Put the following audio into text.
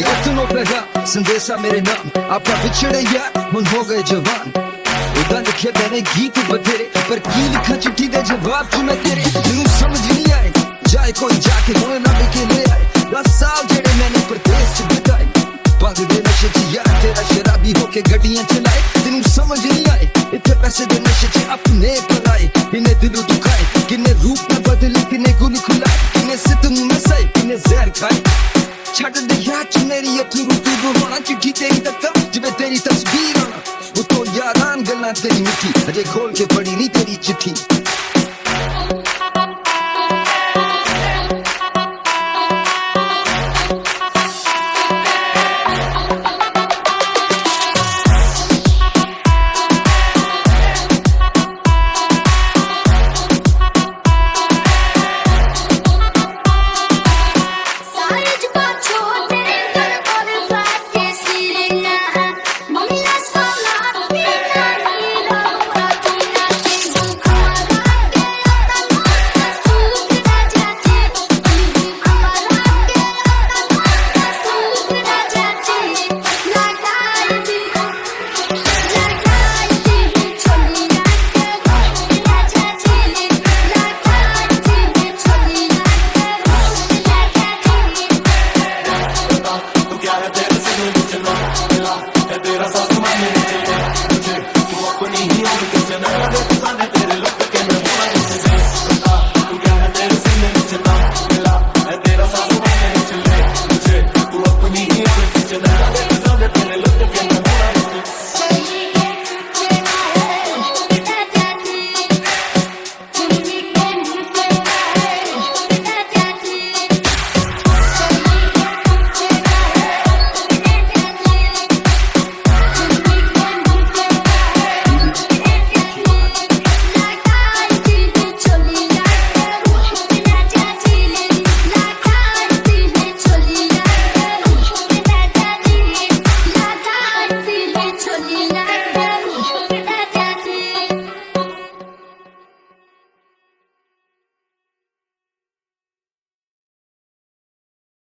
बचनों पे संदेशा मेरे नाम आपका बिछड़े यार हुन हो गए जवान उदा लिखे मैंने गीत बतेरे पर की लिखा चिट्ठी दे जवाब चुने तेरे मैनू समझ नहीं आए जाए कोई जाके हुने ना लेके ले आए 10 साल जेड़े मैंने प्रदेश च बिताए पग दे नशे च यार तेरा शराबी होके गड्डियां चलाए तेनू समझ नहीं आए इतने पैसे दे नशे च अपने पलाए इन्हें दिलों दुखाए किन्ने रूप में बदले किन्ने गुली खुलाए किन्ने सितम में सही किन्ने जहर खाए छड़ दे यार च मेरी अथरू तू होना चिट्ठी तेरी तक जिਵੇਂ तेरी तस्वीर होना वो तो यारान गल्ला तेरी मिठी अजे खोल के पड़ी नहीं तेरी चिट्ठी